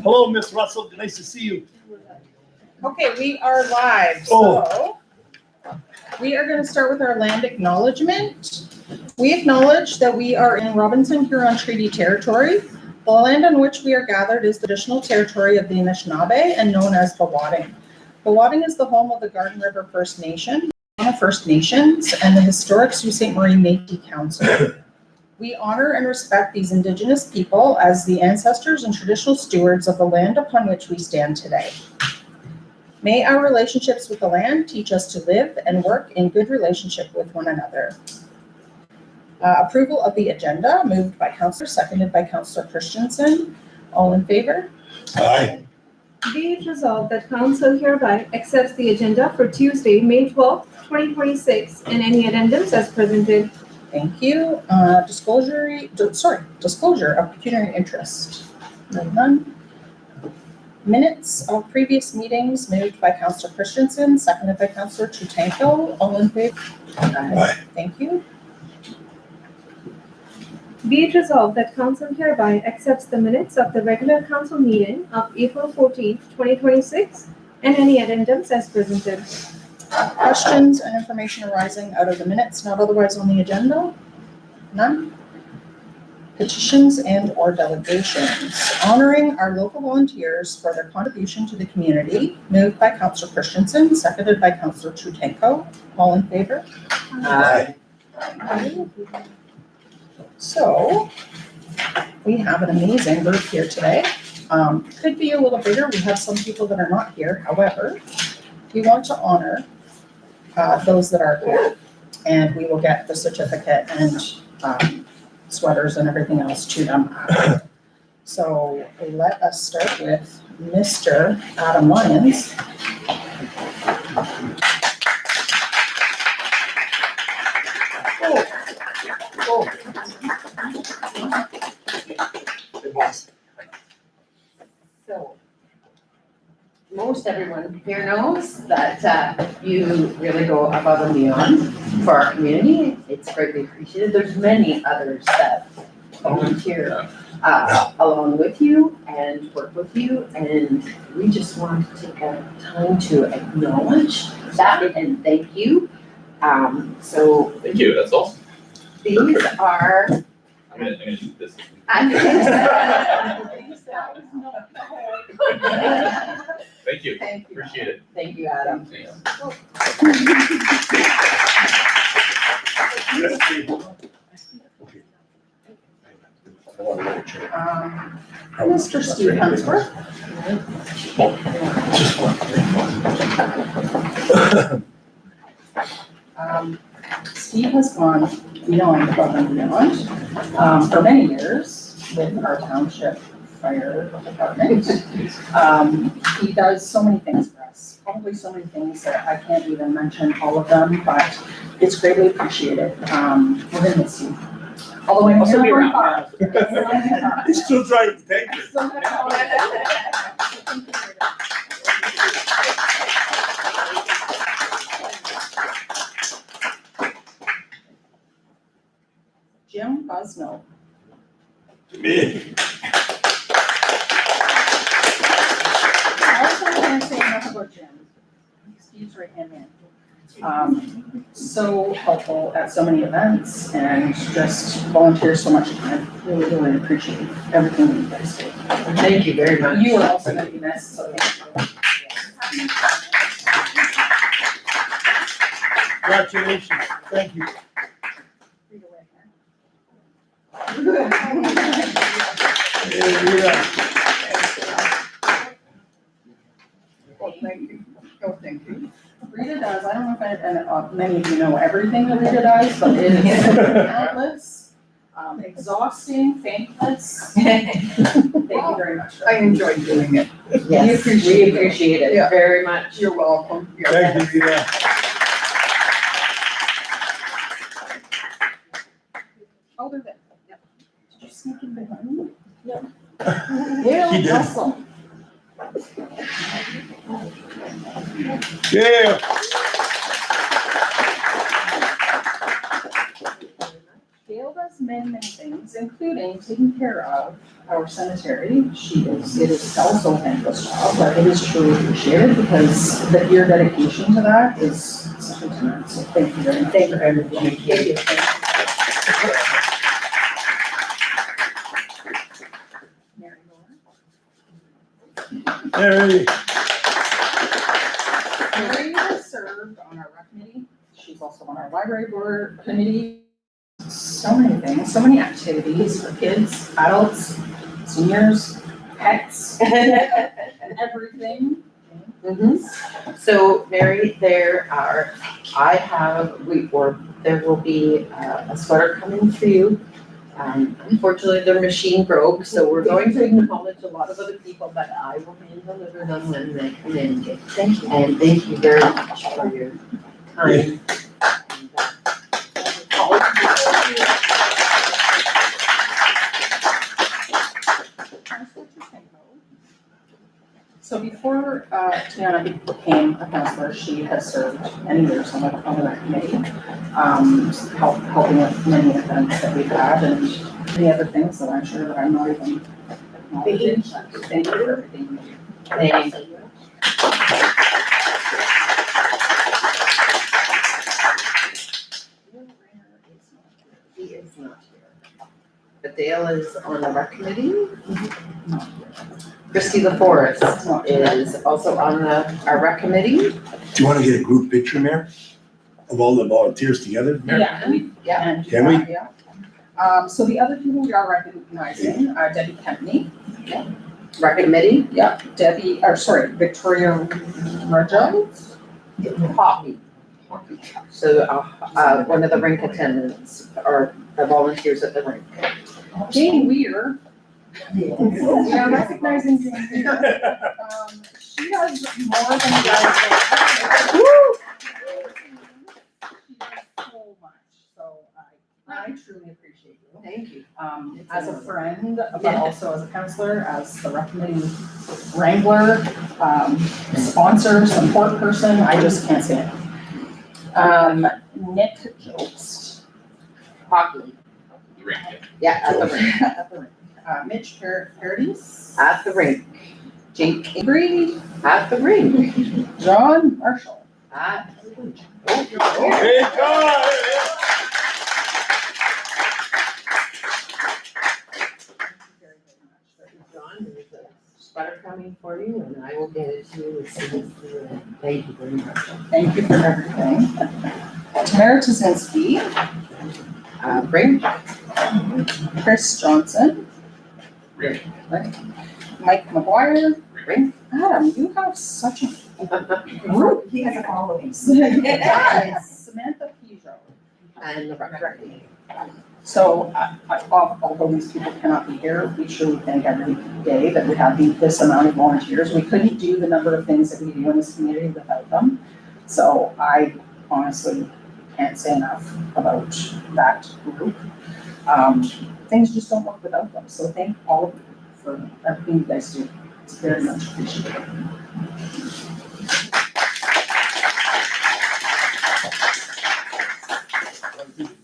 Hello, Miss Russell. Nice to see you. Okay, we are live, so we are going to start with our land acknowledgement. We acknowledge that we are in Robinson-Huron Treaty Territory. The land on which we are gathered is the traditional territory of the Anishinaabe and known as Bawading. Bawading is the home of the Garden River First Nation, First Nations, and the historic Sault Ste. Marie Métis Council. We honor and respect these Indigenous people as the ancestors and traditional stewards of the land upon which we stand today. May our relationships with the land teach us to live and work in good relationship with one another. Approval of the agenda, moved by Councillor, seconded by Councillor Christensen. All in favor? Aye. Be it resolved that Council hereby accepts the agenda for Tuesday, May 12th, 2026, and any addendums as presented. Thank you. Disclosure of pecuniary interest. None. Minutes of previous meetings, moved by Councillor Christensen, seconded by Councillor Chutanko. All in favor? Aye. Thank you. Be it resolved that Council hereby accepts the minutes of the regular Council meeting of April 14th, 2026, and any addendums as presented. Questions and information arising out of the minutes not otherwise on the agenda? None. Petitions and or delegations. Honoring our local volunteers for their contribution to the community, moved by Councillor Christensen, seconded by Councillor Chutanko. All in favor? Aye. So we have an amazing group here today. Could be a little bigger. We have some people that are not here. However, we want to honor those that are here, and we will get the certificate and sweaters and everything else to them after. So let us start with Mr. Adam Lyons. So, most everyone here knows that you really go above and beyond for our community. It's greatly appreciated. There's many others that volunteer along with you and work with you, and we just want to take a time to acknowledge that and thank you. So Thank you, that's awesome. these are. I'm gonna do this. Thank you, Thank you. appreciate it. Thank you, Adam. Thanks. Mr. Steve Hunsworth. Steve has gone beyond above and beyond for many years with our township fire department. He does so many things for us, probably so many things that I can't even mention all of them, but it's greatly appreciated. We're gonna miss you. Although I'm Also be here around. He's still trying to take it. Jim Busno. Me. I also can't say enough about Jim. Steve's right hand man. So helpful at so many events and just volunteers so much time. Really, really appreciate everything that you guys do. Thank you very much. You are also going to be missed, so thank you. Congratulations. Thank you. Yeah. Well, thank you. Oh, thank you. Rita does, I don't know if many of you know everything that Rita does, but it is countless, exhausting, thankless. Thank you very much. I enjoy doing it. Yes, we appreciate it Yeah. very much. You're welcome. Thank you, Rita. Oh, they're there. Yep. Did you sneak in behind me? Yep. Yeah, He did. awesome. Yeah. Gail does many, many things, including been taking care of our cemetery. It is also a thankless job, but it is truly appreciated because your dedication to that is second to none. So thank you very much. Thank you very much. Thank you. Mary Laura. Mary. Mary has served on our rec committee. She's also on our library board committee. So many things, so many activities for kids, adults, seniors, pets, everything. So Mary, there will be a sweater coming for you. Unfortunately, the machine broke, so we're going to acknowledge a lot of other people, but I will hand deliver them when they come in. Thank you. And thank you very much for your time. So before Tiana became a counselor, she has served many years on the committee, helping with many events that we've had and many other things that I'm sure that I'm not even acknowledging. Thank you for everything you do. Thank you. He is not here. But Dale is on the rec committee. Christy LaForest is also on our rec committee. Do you want to get a group picture, Mayor? Of all the volunteers together? Yeah. Can we? Yeah. So the other people we are recognizing are Debbie Kempney. Rec committee. Yeah, Victoria Rajo. Hockey. So, one of the rink attendants or the volunteers at the rink. Jane Weir. We are recognizing Jane Weir. She has more than you guys think. She does so much, so I truly appreciate you. Thank you. As a friend, but also as a counselor, as the rec committee wrangler, sponsor, support person, I just can't say it. Nick Jobst. Hockey. The ring, Yeah, at the rink. At the rink. Mitch Paradis. At the rink. Jake Avery. At the rink. John Marshall. At the rink. Hey, God. John, there's a sweater coming for you, and I will get it to you as soon as you're in. Thank you very much. Thank you for everything. Tamara Tazinski. Rink. Chris Johnson. Ring. Mike McGuire. Ring. Adam, you have such a group. He has a following. Yes. Samantha Pijo. And the rec. So, although these people cannot be here, we truly thank every day that we have this amount of volunteers. We couldn't do the number of things that we do in this community without them. So I honestly can't say enough about that group. Things just don't work without them. So thank all of you for everything you guys do. It's very much appreciated.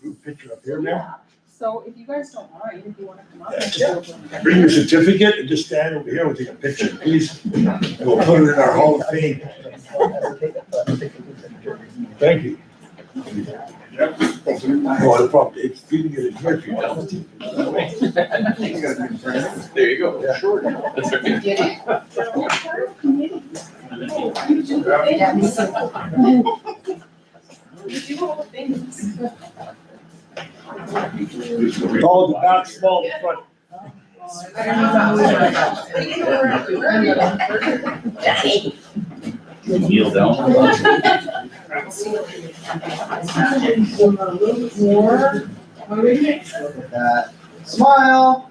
Group picture up here, Mayor? So if you guys don't mind, if you want to come up. Yeah. Bring your certificate and just stand over here. We'll take a picture, please. And we'll put it in our Hall of Fame. Thank you. Thank you. No problem. It's good to get it here if you don't. There you go. Sure. That's right. All the back, small, the front. Kneel down. Look at that. Smile.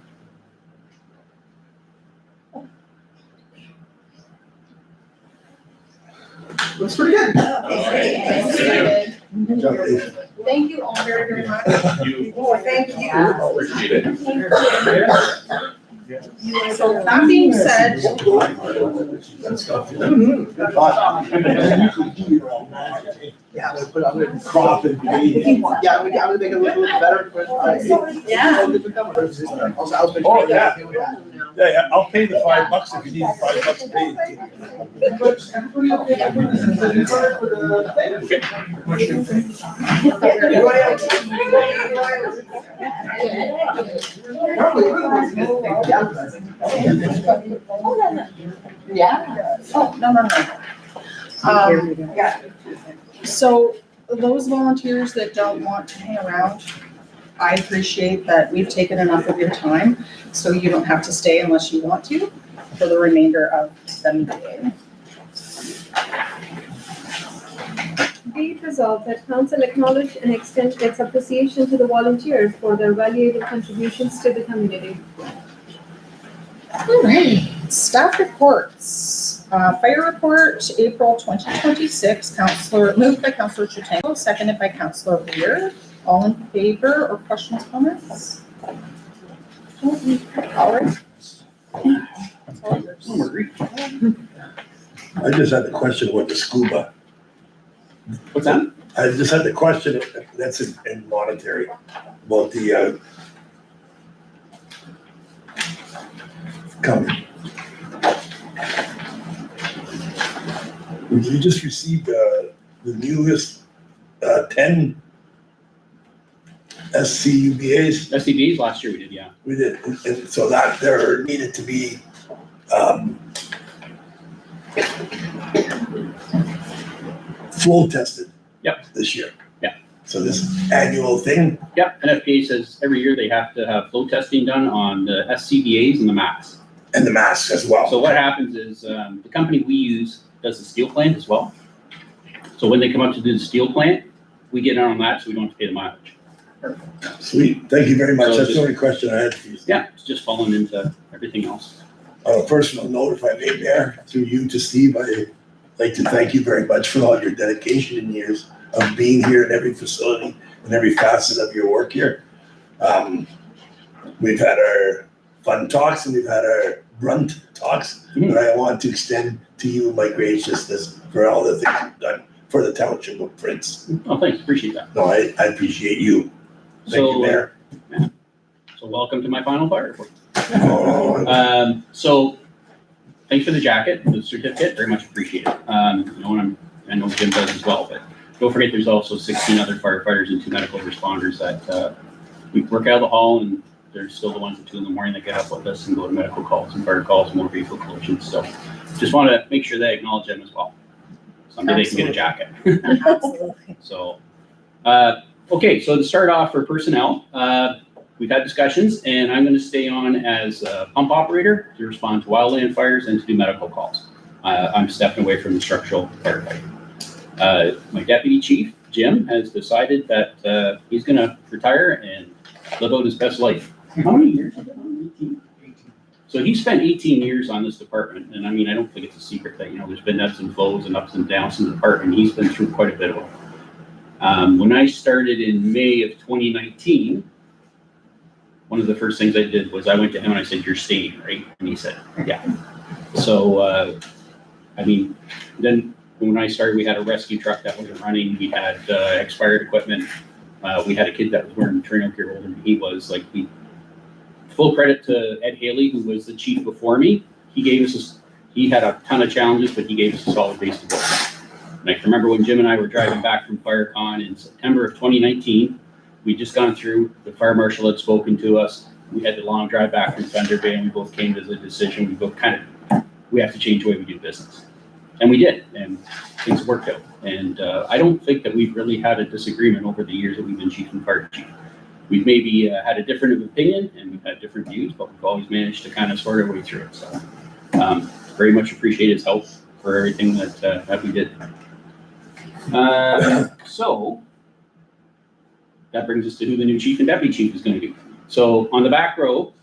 Looks pretty good. Good job, Dave. Thank you all very, very much. You. Oh, thank you. Appreciate it. So that being said, Good thought. Yeah, I'm gonna put, I'm gonna crop and pay. Yeah, I'm gonna make it look a little better. Yeah. Oh, yeah. Yeah, I'll pay the $5 if you need $5 to pay. Yeah. Oh, no. So those volunteers that don't want to hang around, I appreciate that we've taken enough of your time, so you don't have to stay unless you want to for the remainder of the meeting. Be it resolved that council acknowledge and extend its appreciation to the volunteers for their valuable contributions to the community. All right, staff reports. Fire report, April 2026, moved by Councillor Chatango, seconded by Councillor Weir. All in favor or questions, comments? All right. That's all yours. I just had the question about the scuba. What's that? I just had the question, that's in monetary, about the, coming. We just received, the newest, 10 SCUBAs. SCBs last year we did, yeah. We did, and so that there needed to be, flow tested. Yep. This year. Yeah. So this annual thing, Yep, NFPA says every year they have to have flow testing done on the SCBAs and the masks. and the masks as well. So what happens is, the company we use does the steel plant as well. So when they come up to do the steel plant, we get in on that, so we don't have to pay the mileage. Sweet, thank you very much, So that's just- the only question I had for you. Yeah, it's just falling into everything else. On a personal note, if I may, Mayor, through you to Steve, I'd like to thank you very much for all your dedication and years of being here in every facility and every facet of your work here. We've had our fun talks and we've had our brunt talks, but I want to extend to you my graciousness for all the things you've done for the Township of Prince. Oh, thanks, appreciate that. No, I appreciate you. Thank you, So, Mayor. so welcome to my final fire report. Oh, So thanks for the jacket, the certificate, very much appreciated. You know, and I know Jim does as well, but don't forget there's also 16 other firefighters and 2 medical responders that we work out of the hall, and they're still the ones at 2 in the morning that get up with us and go to medical calls and fire calls, motor vehicle collisions. So just want to make sure they acknowledge them as well. Someday they can get a jacket. Absolutely. So, okay, so to start off for personnel, we've had discussions, and I'm going to stay on as a pump operator to respond to wildland fires and to do medical calls. I'm stepping away from the structural firefighting. My deputy chief, Jim, has decided that he's going to retire and live out his best life. How many years? 18. So he spent 18 years on this department, and I mean, I don't think it's a secret that, you know, there's been ebbs and flows and ups and downs in the department. He's been through quite a bit of it. When I started in May of 2019, one of the first things I did was I went to him and I said, "You're staying, right?" And he said, "Yeah." So, I mean, then when I started, we had a rescue truck that wasn't running. We had expired equipment. We had a kid that was wearing turnout gear older than he was. Like, full credit to Ed Haley, who was the chief before me. He gave us, he had a ton of challenges, but he gave us a solid base to build on. And I can remember when Jim and I were driving back from FireCon in September of 2019, we'd just gone through, the fire marshal had spoken to us. We had the long drive back from Thunder Bay, and we both came to the decision, we both we have to change the way we do business. And we did, and things worked out. And I don't think that we've really had a disagreement over the years that we've been chief and fire chief. We've maybe had a different opinion and we've had different views, but we've always managed to kind of sort our way through it. So very much appreciate his help for everything that we did. So that brings us to who the new chief and deputy chief is going to be. So on the back row,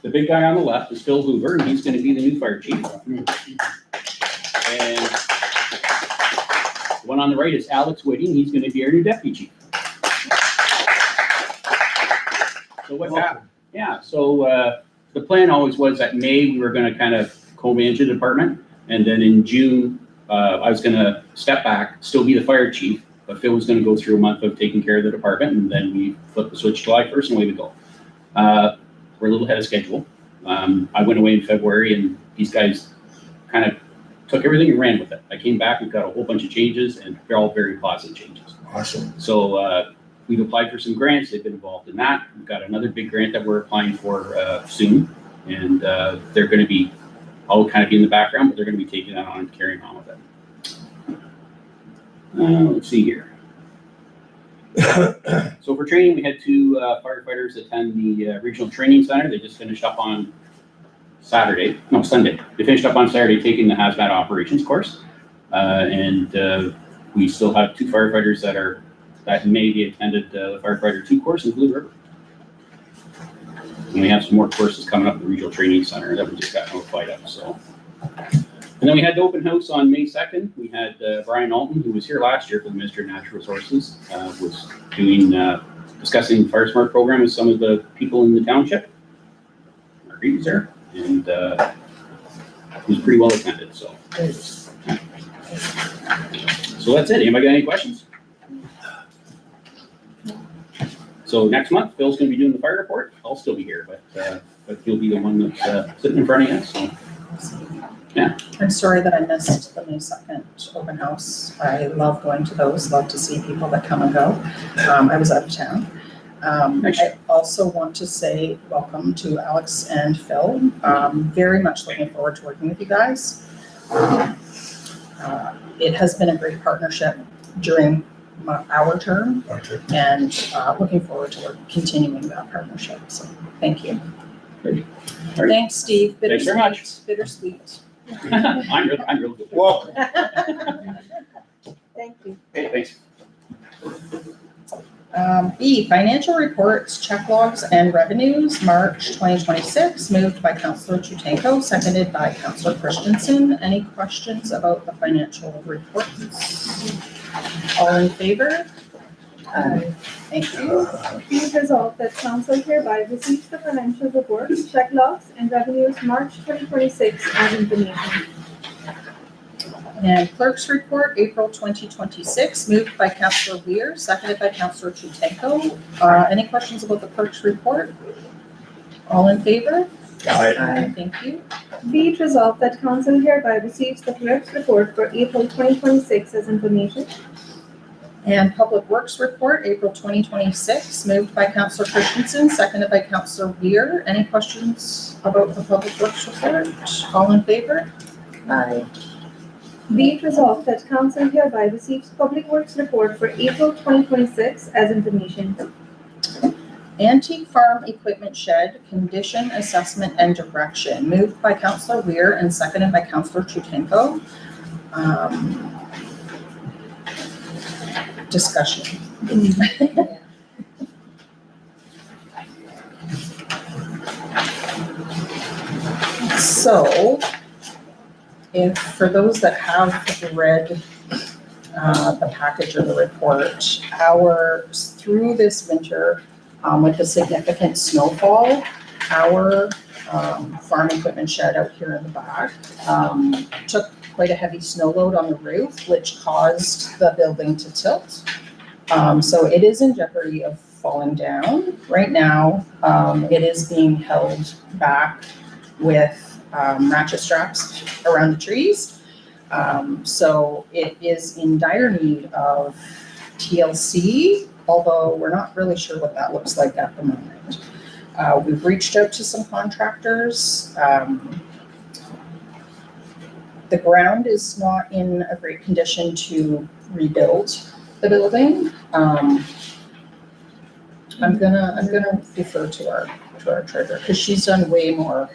the big guy on the left is Phil Hoover, and he's going to be the new fire chief. And the one on the right is Alex Whitting. He's going to be our new deputy chief. So what's happened? Yeah, so the plan always was that May we were going to kind of co-manage the department, and then in June I was going to step back, still be the fire chief, But Phil was gonna go through a month of taking care of the department, and then we flipped the switch July 1st and away we go. We're a little ahead of schedule. I went away in February, and these guys kind of took everything and ran with it. I came back, we've got a whole bunch of changes, and they're all very positive changes. Awesome. So we've applied for some grants, they've been involved in that. We've got another big grant that we're applying for soon, and they're gonna be, I'll kind of be in the background, but they're gonna be taking that on and carrying on with it. Let's see here. So for training, we had 2 firefighters attend the regional training center. They just finished up on Sunday. They finished up on Saturday taking the hazmat operations course. And we still have 2 firefighters that maybe attended the firefighter 2 course in Blue River. And we have some more courses coming up at the regional training center that we just got notified of, so. And then we had the open house on May 2nd. We had Brian Alton, who was here last year for the Ministry of Natural Resources, was doing, discussing the Fire Smart program with some of the people in the township. Marguerite was there, and it was pretty well attended, so. So that's it. Anybody got any questions? So next month, Phil's gonna be doing the fire report. I'll still be here, but he'll be the one that's sitting in front of you, so. I'm sorry that I missed the May 2nd open house. I love going to those, love to see people that come and go. I was out of town. I also want to say welcome to Alex and Phil. Very much looking forward to working with you guys. It has been a great partnership during our term, and looking forward to continuing that partnership. So thank you. Great. All right. Thanks, Steve. Thanks very much. Bittersweet. I'm real good. Welcome. Thank you. Hey, thanks. B, financial reports, check logs, and revenues, March 2026, moved by Councillor Chutenko, seconded by Councillor Christensen. Any questions about the financial reports? All in favor? Thank you. Be it resolved that council hereby receives the financial reports, check logs, and revenues March 2026 as information. And clerk's report, April 2026, moved by Councillor Weir, seconded by Councillor Chutenko. Any questions about the clerk's report? All in favor? Aye. Thank you. Be it resolved that council hereby receives the clerk's report for April 2026 as information. And Public Works Report, April 2026, moved by Councillor Christensen, seconded by Councillor Weir. Any questions about the Public Works Report? All in favor? Aye. Be it resolved that council hereby receives Public Works Report for April 2026 as information. Antique Farm Equipment Shed, Condition Assessment and Direction, moved by Councillor Weir and seconded by Councillor Chutenko. Discussion. So, if, for those that have read the package or the report, through this winter, with the significant snowfall, our farm equipment shed out here in the back took quite a heavy snow load on the roof, which caused the building to tilt. So it is in jeopardy of falling down. Right now, it is being held back with ratchet straps around the trees. So it is in dire need of TLC, although we're not really sure what that looks like at the moment. We've reached out to some contractors. The ground is not in a great condition to rebuild the building. I'm gonna defer to our treasurer because she's done way more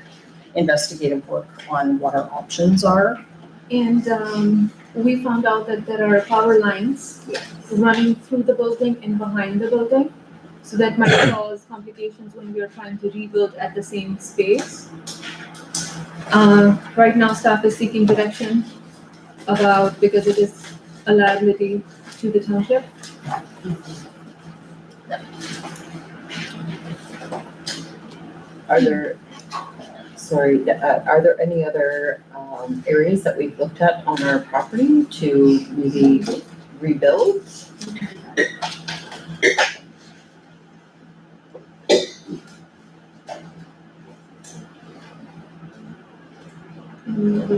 investigative work on what our options are. And we found out that there are power lines running through the building and behind the building. So that might cause complications when we are trying to rebuild at the same space. Right now, staff is seeking direction because it is a liability to the township. Are there any other areas that we've looked at on our property to maybe rebuild?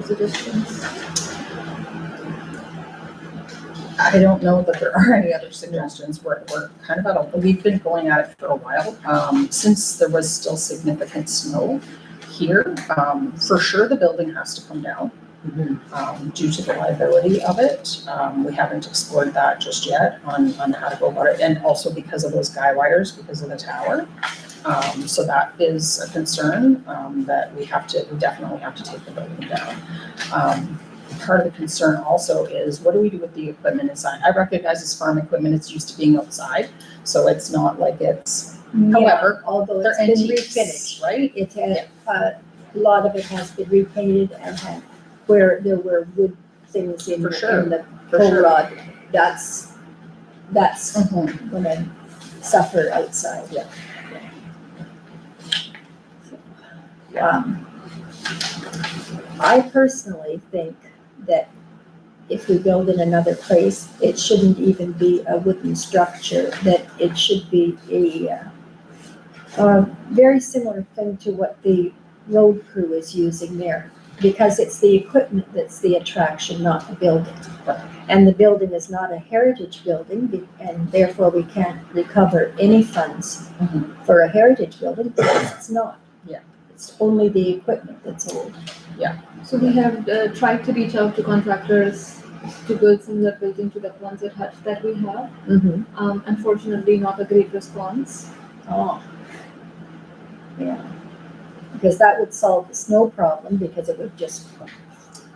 suggestions? I don't know that there are any other suggestions. We're kind of we've been going at it for a while, since there was still significant snow here. For sure, the building has to come down, due to the liability of it. We haven't explored that just yet on how to go about it, and also because of those guy wires, because of the tower. So that is a concern, that we definitely have to take the building down. Part of the concern also is, what do we do with the equipment inside? I recognize it's farm equipment, it's used to being outside, so it's not like it's, however, Although they're it's been antiques, refinished. right? It had, a lot of it has been repainted and had, where there were wood things in For sure. the For pull sure. rod, that's Mhm. gonna suffer outside. Yeah. I personally think that if we build in another place, it shouldn't even be a wooden structure, that it should be a very similar thing to what the road crew is using there, because it's the equipment that's the attraction, not the building. And the building is not a heritage building, and therefore we can't recover any funds for a heritage building, because it's not. Yeah. It's only the equipment that's old. So we have tried to reach out to contractors to build similar building to the ones that we have. Unfortunately, not a great response. Oh. Yeah. Because that would solve the snow problem, because it would just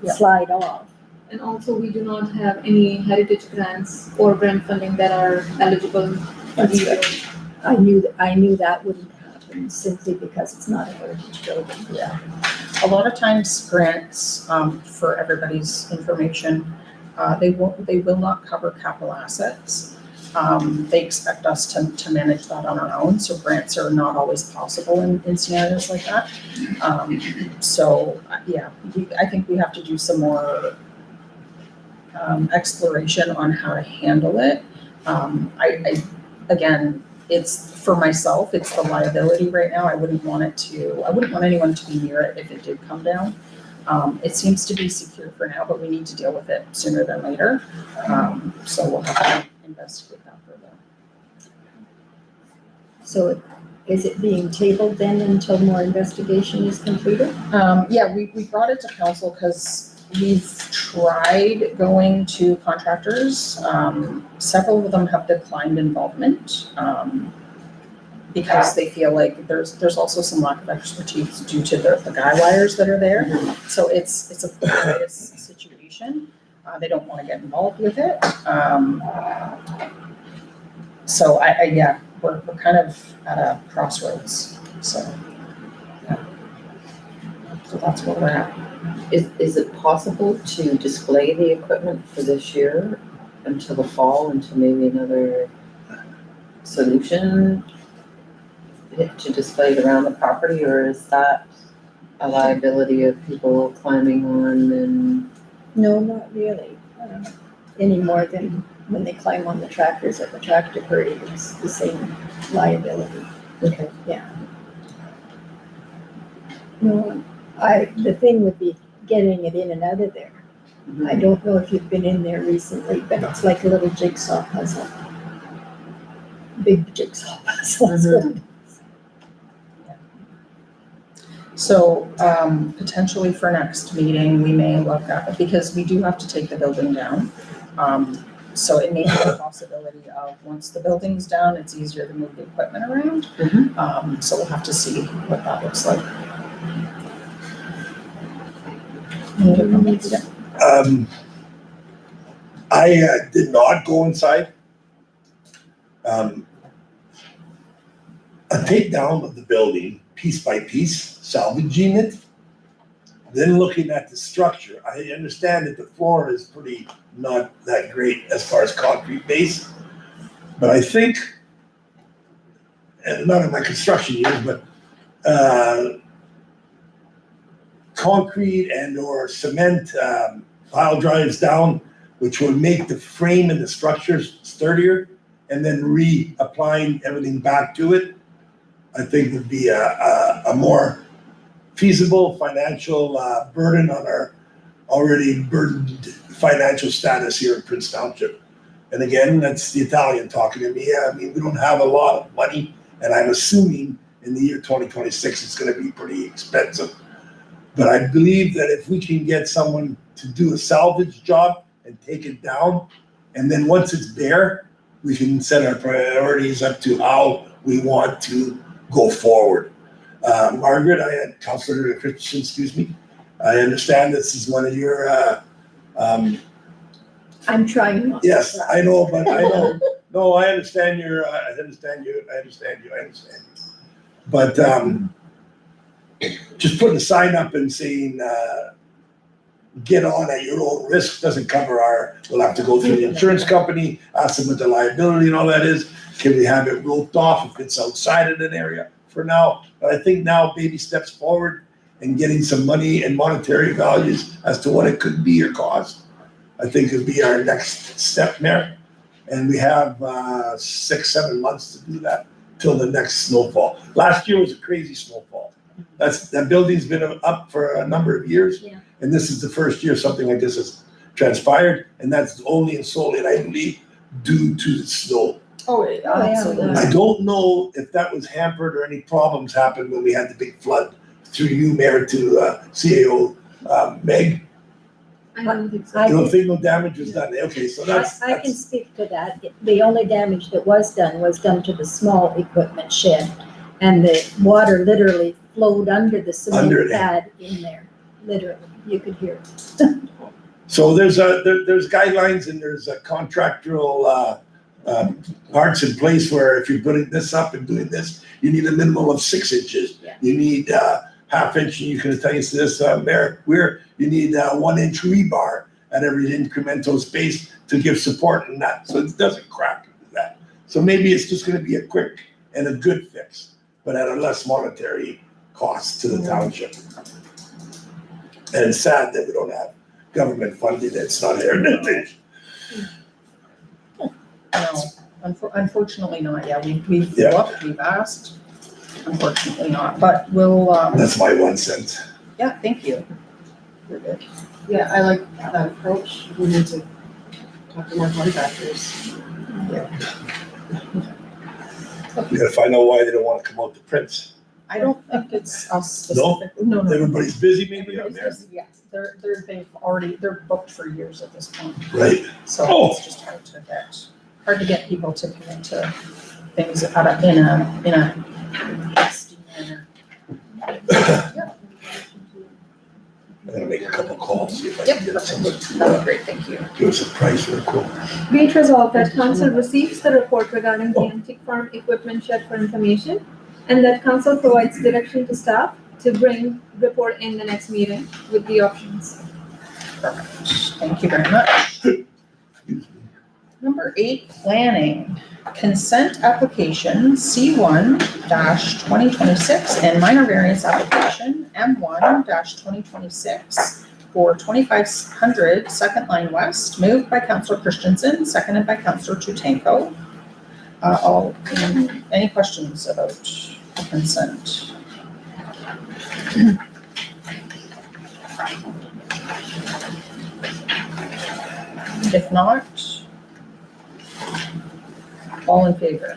Yeah. slide off. And also, we do not have any heritage grants or grant funding that are eligible to That's be good. built. I knew that wouldn't happen, simply because it's not a heritage building. Yeah. A lot of times grants, for everybody's information, they will not cover capital assets. They expect us to manage that on our own, so grants are not always possible in scenarios like that. So, yeah, I think we have to do some more exploration on how to handle it. Again, it's, for myself, it's the liability right now. I wouldn't want anyone to be near it if it did come down. It seems to be secure for now, but we need to deal with it sooner than later. So we'll have to investigate that further. So is it being tabled then until more investigation is completed? Yeah, we brought it to council because we've tried going to contractors. Several of them have declined involvement, because they feel like there's also some lack of expertise due to the guy wires that are there. So it's a precarious situation. They don't want to get involved with it. So yeah, we're kind of at a crossroads, so. Yeah. So that's where we're at. Is it possible to display the equipment for this year until the fall, until maybe another solution to display it around the property, or is that a liability of people climbing on and? No, not really. Any more than when they climb on the tractors at the tractor parade, it's the same liability. Okay. Yeah. No, the thing would be getting it in and out of there. I don't know if you've been in there recently, but it's like a little jigsaw puzzle. Big jigsaw puzzle. That's what it is. So, potentially for next meeting, we may look at, because we do have to take the building down. So it may be a possibility of, once the building's down, it's easier to move the equipment around. So we'll have to see what that looks like. Any other comments? Yeah. I did not go inside. A takedown of the building, piece by piece, salvaging it, then looking at the structure. I understand that the floor is pretty not that great as far as concrete base, but I think, and not in my construction years, but concrete and or cement pile drives down, which will make the frame and the structures sturdier, and then reapplying everything back to it, I think would be a more feasible financial burden on already burdened financial status here in Prince Township. And again, that's the Italian talking to me. I mean, we don't have a lot of money, and I'm assuming in the year 2026, it's gonna be pretty expensive. But I believe that if we can get someone to do a salvage job and take it down, and then once it's bare, we can set our priorities up to how we want to go forward. Margaret, Councillor Christensen, excuse me, I understand this is one of your, I'm trying not to. yes, cry. I know, but I know, no, I understand you. But, just putting a sign up and saying, get on at your own risk doesn't cover we'll have to go through the insurance company, ask them what the liability and all that is. Can we have it roped off if it's outside of an area for now? But I think now baby steps forward and getting some money and monetary values as to what it could be or cost, I think would be our next step, Mayor. And we have 6-7 months to do that till the next snowfall. Last year was a crazy snowfall. That building's been up for a number of years. Yeah. And this is the first year something like this has transpired, and that's only and solely, I believe, due to the snow. Oh, absolutely. I don't know if that was hampered or any problems happened when we had the big flood through you, Mayor, to CAO, Meg. I don't think so. I You don't can- think no damage was done? Okay, so that's, I can speak to that. The only damage that was done to the small equipment shed. And the water literally flowed under the Under cement it. pad in there, literally. You could hear it. so there's guidelines and there's a contractual parts in place where if you're putting this up and doing this, you need a minimum of 6 inches. Yeah. You need half inch, and you can tell us this, Mayor, you need 1 inch rebar at every incremental space to give support in that, so it doesn't crack into that. So maybe it's just gonna be a quick and a good fix, but at a less monetary cost to the township. And it's sad that we don't have government funding that's not heritage. No, unfortunately not. Yeah, we've Yeah. looked, we've asked. Unfortunately not, but we'll, That's my 1 cent. yeah, thank you. You're good. Yeah, I like that approach. We need to talk to more contractors. We gotta find out why they don't wanna come out to Prince. I don't think it's us No? specifically. No, no. Everybody's busy maybe out Everybody's there, busy, yeah, they're booked for years at this point, right? so Oh. it's just hard to get people to commit to things in a hasty manner. I'm gonna make a couple calls, see if I Yep, can get perfect. someone That'd be to great, thank you. give us a price or a quote. Be it resolved that council receives the report regarding the antique farm equipment shed for information, and that council provides direction to staff to bring report in the next meeting with the options. Perfect, thank you very much. Number 8, planning. Consent application C1-2026 and minor variance application M1-2026 for 2500 Second Line West, moved by Councillor Christensen, seconded by Councillor Tutanko. Any questions about the consent? If not, all in favor?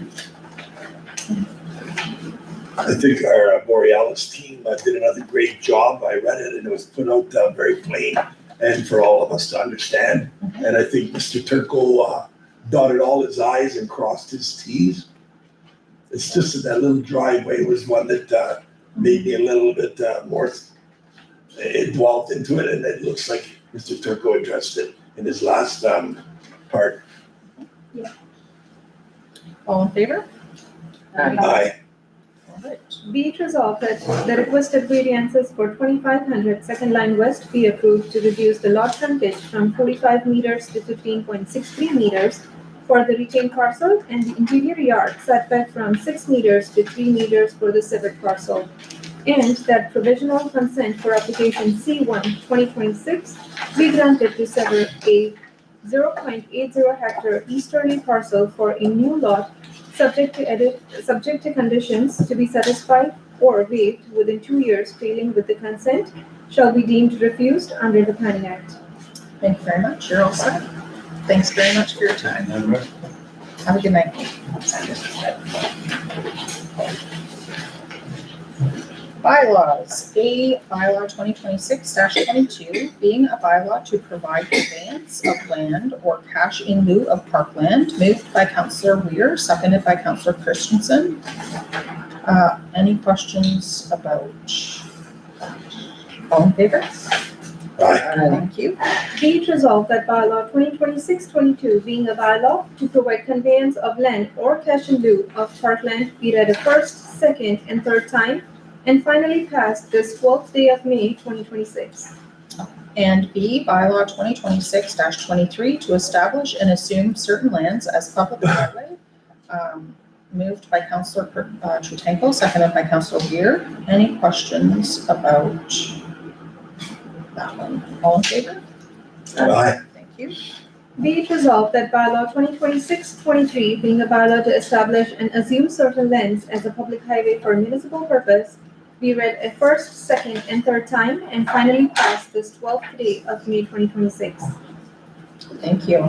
I think our Borealis team did another great job. I read it and it was put out very plain and for all of us to understand. And I think Mr. Turco dotted all his i's and crossed his t's. It's just that little driveway was one that made me a little bit more involved into it, and it looks like Mr. Turco addressed it in his last part. All in favor? Aye. All right. Be it resolved that the requested variances for 2500 Second Line West be approved to reduce the lot frontage from 45 meters to 15.63 meters for the retained parcel and the interior yard setback from 6 meters to 3 meters for the separate parcel. And that provisional consent for application C1-2026 be granted to sever a 0.80 hectare easterly parcel for a new lot subject to conditions to be satisfied or waived within 2 years failing with the consent shall be deemed refused under the Planning Act. Thank you very much. You're all set. Thanks very much for your time. Have a good night. Bylaws, A bylaw 2026-22, being a bylaw to provide conveyance of land or cash in lieu of parkland, moved by Councillor Weir, seconded by Councillor Christensen. Any questions about? All in favor? Aye. Thank you. Be it resolved that bylaw 2026-22, being a bylaw to provide conveyance of land or cash in lieu of parkland, be read a first, second, and third time, and finally passed this 12th day of May 2026. And B, bylaw 2026-23, to establish and assume certain lands as public highway, moved by Councillor Trutenko, seconded by Councillor Weir. Any questions about that one? All in favor? Aye. Thank you. Be it resolved that bylaw 2026-23, being a bylaw to establish and assume certain lands as a public highway for municipal purpose, be read a first, second, and third time, and finally passed this 12th day of May 2026. Thank you.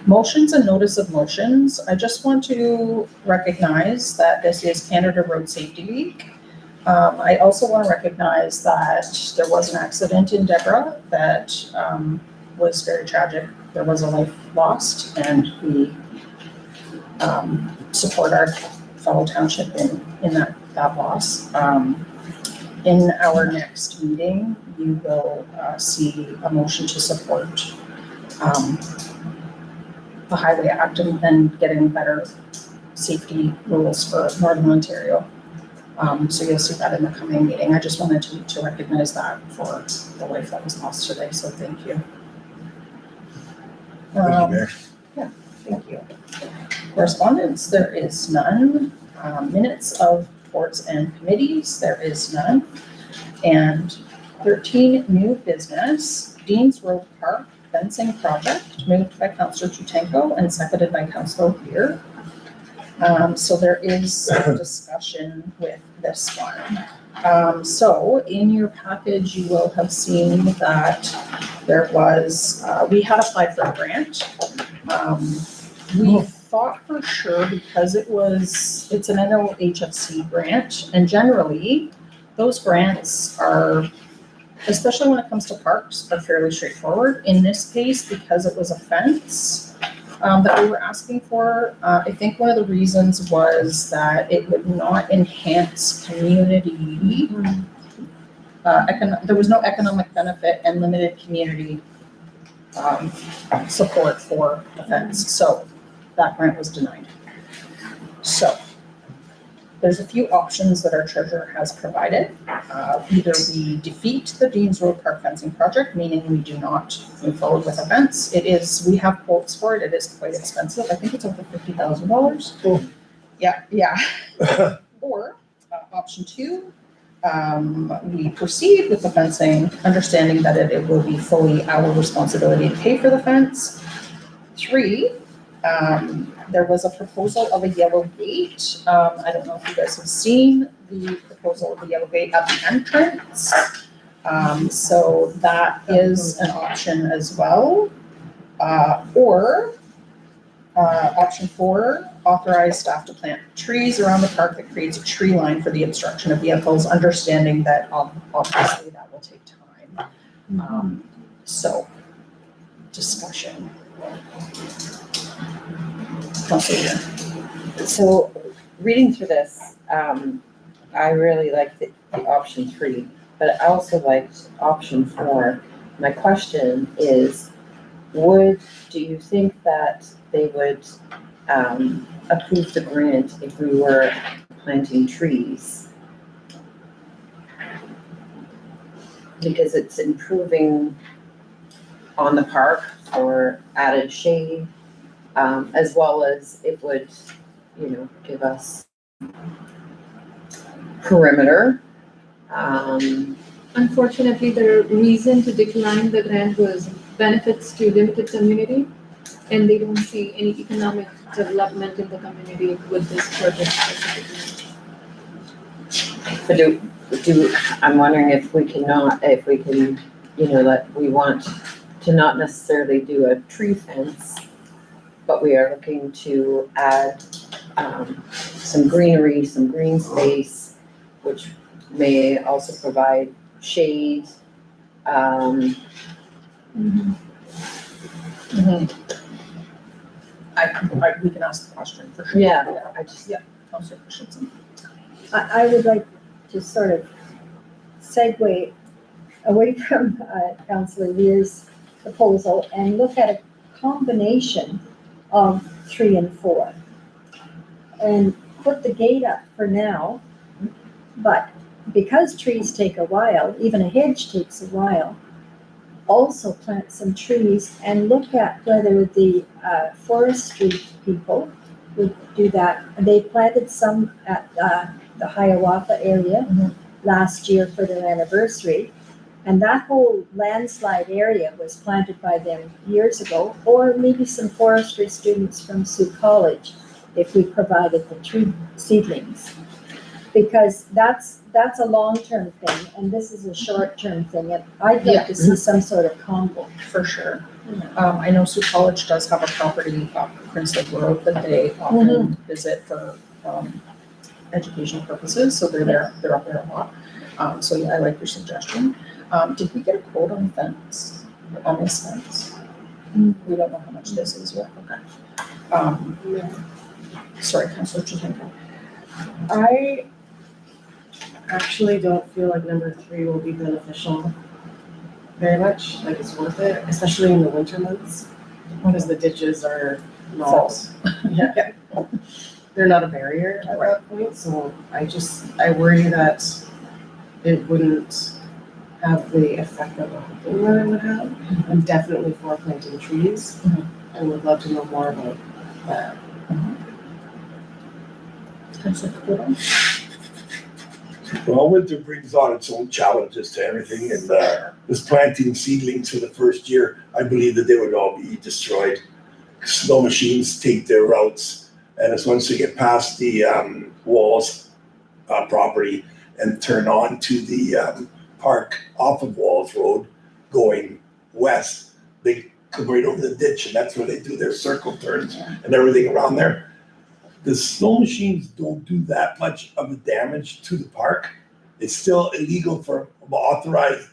Motions and notice of motions. I just want to recognize that this is Canada Road Safety Week. I also want to recognize that there was an accident in Deborah that was very tragic. There was a life lost, and we support our fellow township in that loss. In our next meeting, you will see a motion to support the Highway Act and getting better safety rules for Northern Ontario. So you'll see that in the coming meeting. I just wanted to recognize that for the life that was lost today, so thank you. Thank you, Mayor. Thank you. Correspondence, there is none. Minutes of boards and committees, there is none. And 13, new business, Dean's Road Park fencing project, moved by Councillor Trutenko and seconded by Councillor Weir. So there is a discussion with this one. So in your package, you will have seen that there was, we had applied for a grant. We thought for sure because it's an NOHFC grant, and generally those grants are, especially when it comes to parks, are fairly straightforward. In this case, because it was a fence that we were asking for, I think one of the reasons was that it would not enhance community. There was no economic benefit and limited community support for the fence, so that grant was denied. So there's a few options that our treasurer has provided. Either we defeat the Dean's Road Park fencing project, meaning we do not move forward with a fence. We have quotes for it. It is quite expensive. I think it's over $50,000. Oh. Yeah. Or option 2, we proceed with the fencing, understanding that it will be fully our responsibility to pay for the fence. 3, there was a proposal of a yellow gate. I don't know if you guys have seen the proposal of the yellow gate at the entrance. So that is an option as well. Or option 4, authorize staff to plant trees around the park that creates a tree line for the obstruction of vehicles, understanding that obviously that will take time. So discussion. So reading through this, I really liked the option 3, but I also liked option 4. My question is, do you think that they would approve the grant if we were planting trees? Because it's improving on the park for added shade, as well as it would, give us perimeter. Unfortunately, the reason to decline the grant was benefits to limited community, and they don't see any economic development in the community with this project specifically. But I'm wondering if we can, that we want to not necessarily do a tree fence, but we are looking to add, some greenery, some green space, which may also provide shade. We can ask the question for sure. Yeah, I just, Councilor Christensen. I would like to sort of segue away from Councillor Weir's proposal and look at a combination of 3 and 4. And put the gate up for now, but because trees take a while, even a hedge takes a while, also plant some trees and look at whether the forestry people would do that. They planted some at the Hiawatha area last year for their anniversary. And that whole landslide area was planted by them years ago, or maybe some forestry students from Sioux College, if we provided the tree seedlings. Because that's a long-term thing, and this is a short-term thing, and I'd like to see some sort of combo. For sure. I know Sioux College does have a property up Prince Edward Road that they often visit for educational purposes, so they're up there a lot. So yeah, I like your suggestion. Did we get a quote on the fence, on this fence? We don't know how much this is yet, okay. Sorry, Councilor Chittinger. I actually don't feel like number 3 will be beneficial very much, like it's worth it, especially in the winter months, because the ditches are not, yeah, they're not a barrier at that point, so I worry that it wouldn't have the effect that we're hoping that it would have. I'm definitely for planting trees, and would love to know more about that. Councilor Caputo? Well, winter brings on its own challenges to everything, and this planting seedlings for the first year, I believe that they would all be destroyed. Snow machines take their routes, and as once they get past the Walls property and turn on to the park off of Walls Road going west, they come right over the ditch, and that's where they do their circle turns and everything around there. The snow machines don't do that much of the damage to the park. It's still illegal for a motorized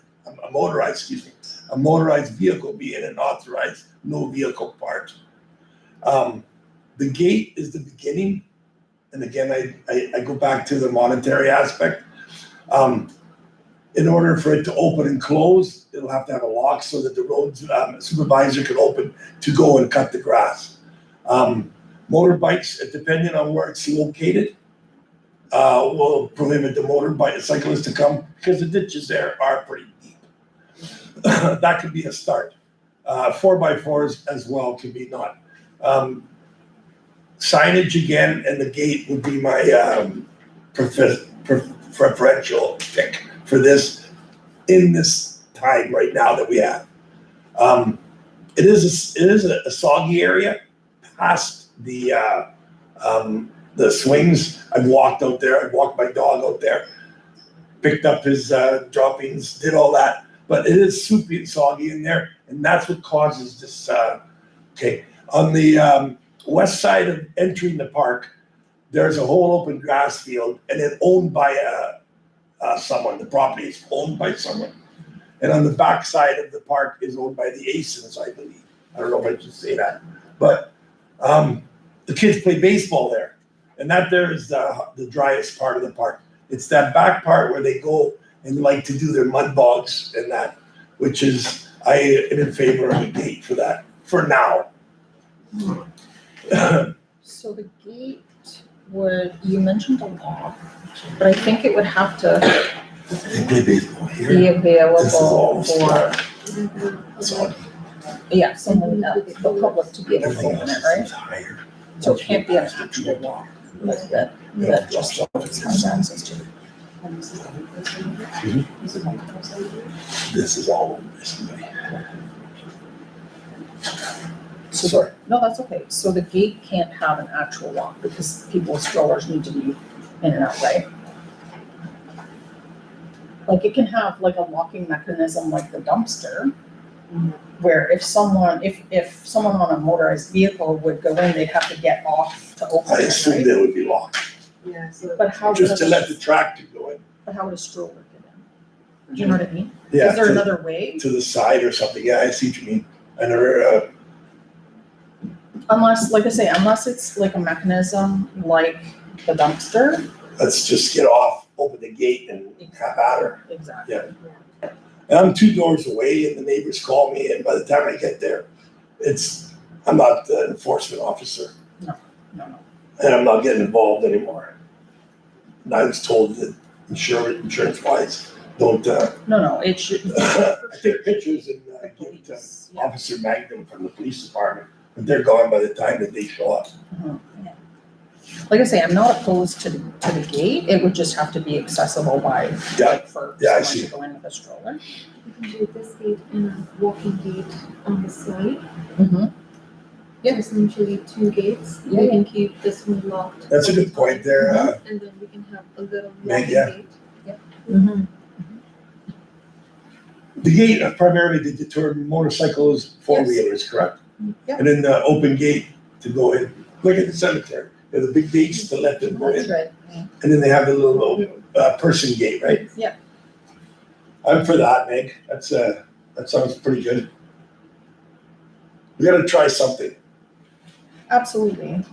vehicle being an authorized no vehicle park. The gate is the beginning, and again, I go back to the monetary aspect. In order for it to open and close, it'll have to have a lock so that the road supervisor can open to go and cut the grass. Motorbikes, depending on where it's located, will prohibit the motorcyclists to come because the ditches there are pretty deep. That could be a start. 4x4s as well can be not. Signage again, and the gate would be my preferential pick for this in this time right now that we have. It is a soggy area past the swings. I've walked out there. I've walked my dog out there, picked up his droppings, did all that. But it is soupy and soggy in there, and that's what causes this. On the west side of entering the park, there's a whole open grass field, and it's owned by someone. The property is owned by someone, and on the back side of the park is owned by the Asons, I believe. I don't know if I should say that, but the kids play baseball there, and that there is the driest part of the park. It's that back part where they go and like to do their mud bogs and that, which is, I am in favor of a gate for that, for now. So the gate would, you mentioned a law, but I think it would have to They play baseball be here. This is all available for, yeah, someone, the public to be able to Everything open else it, right? is higher. So it can't be an actual law, like that just has access to. This is all over this way. So Sorry. no, that's okay. So the gate can't have an actual lock because people's strollers need to be in and out, right? Like it can have like a locking mechanism like the dumpster. Where if someone on a motorized vehicle would go in, they'd have to get off to open I it, assume right? they would be locked, Yeah, so. But how would just to let a, the tractor go in. but how would a stroller get in? Do you know what I mean? Yeah, Is there to- another way? To the side or something, yeah, I see what you mean. I never, Unless, like I say, unless it's like a mechanism like the dumpster. let's just get off, open the gate and have at her. Exactly. And I'm 2 doors away and the neighbors call me, and by the time I get there, I'm not the enforcement officer. No. And I'm not getting involved anymore. And I was told that insurance wise, don't, No, it should. I take pictures and give it to Yeah. Officer Magnum from the police department, but they're gone by the time that they show up. Like I say, I'm not opposed to the gate, it would just have to be accessible by, Yeah, like, for yeah, I someone see. to go in with a stroller. You can do this gate and a walking gate on the side. Mm-hmm. Yeah. Essentially 2 gates. Yeah, We can keep this one locked. That's a good point there, And then we can have a little Meg, walking yeah. gate. Mm-hmm. The gate primarily to deter motorcycles, 4-wheelers, correct? Yeah. And then the open gate to go in, like at the cemetery, they have the big gates to let them go That's in, right. and then they have the little person gate, right? Yeah. I'm for that, Meg, that sounds pretty good. We gotta try something. Absolutely.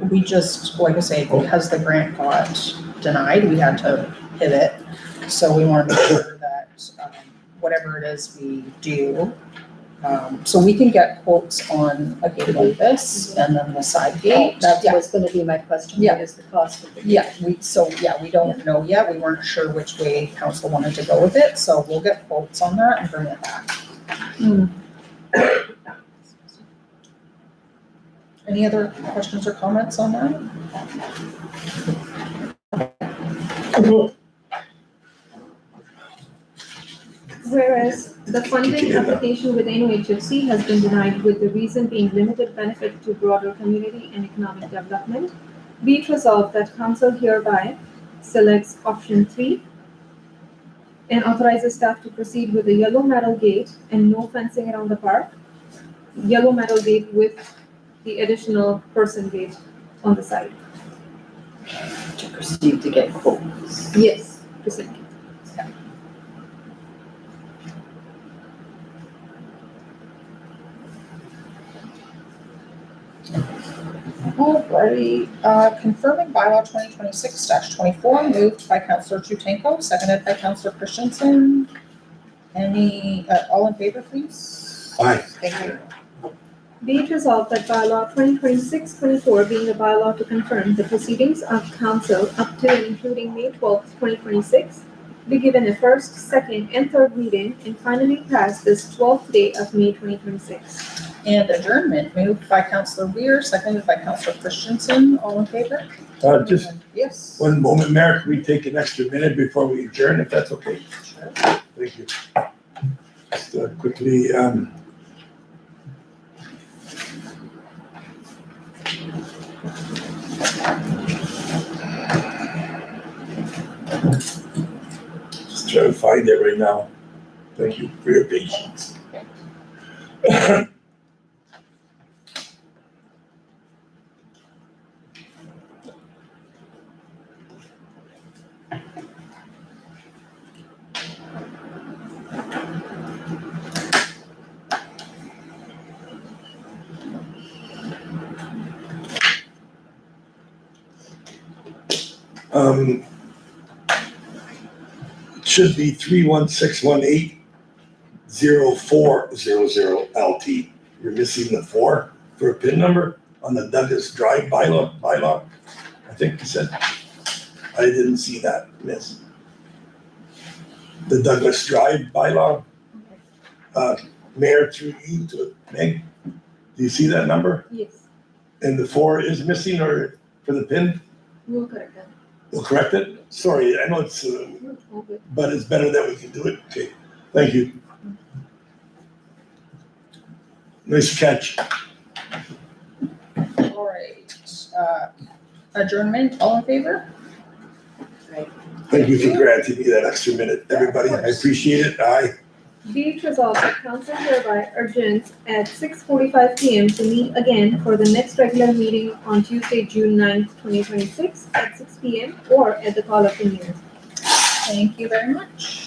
We just, like I say, because the grant got denied, we had to pivot. So we want to make sure that, whatever it is we do, so we can get quotes on a gate like this and then the side gate. That Yeah. was gonna be my question, Yeah. what is the cost of the? Yeah, we don't know yet. We weren't sure which way council wanted to go with it, so we'll get quotes on that and bring it back. Any other questions or comments on that? Whereas the funding application with NOHFC has been denied with the reason being limited benefit to broader community and economic development, be it resolved that council hereby selects option 3 and authorizes staff to proceed with a yellow metal gate and no fencing around the park. Yellow metal gate with the additional person gate on the side. To proceed to get quotes. Yes. Proceed. Alrighty, confirming bylaw 2026-24, moved by Councillor Chutanko, seconded by Councillor Christensen. Any, all in favor, please? Aye. Thank you. Be it resolved that bylaw 2026-24 being a bylaw to confirm the proceedings of council up to and including May 12th, 2026, be given a first, second, and third reading and finally passed this 12th day of May 2026. And adjournment, moved by Councillor Weir, seconded by Councillor Christensen, all in favor? Just Yes. one moment, Mayor, can we take an extra minute before we adjourn, if that's okay? Sure. Thank you. Just quickly, just trying to find it right now. Thank you for your patience. It should be 316180400 LT. You're missing the 4 for a PIN number on the Douglas Drive bylaw. I think you said, I didn't see that, miss. The Douglas Drive bylaw. Mayor through you to Meg, do you see that number? Yes, And the 4 is missing or for the PIN? we'll correct that. We'll correct it? Sorry, I know it's, All good. but it's better that we can do it. Okay, thank you. Nice catch. All right, adjournment, all in favor? Thank Thank you for granting me that extra minute, everybody. I appreciate it. Aye. Be it resolved that council hereby adjourns at 6:45 PM to meet again for the next regular meeting on Tuesday, June 9th, 2026 at 6 PM or at the call of the mayor. Thank you very much.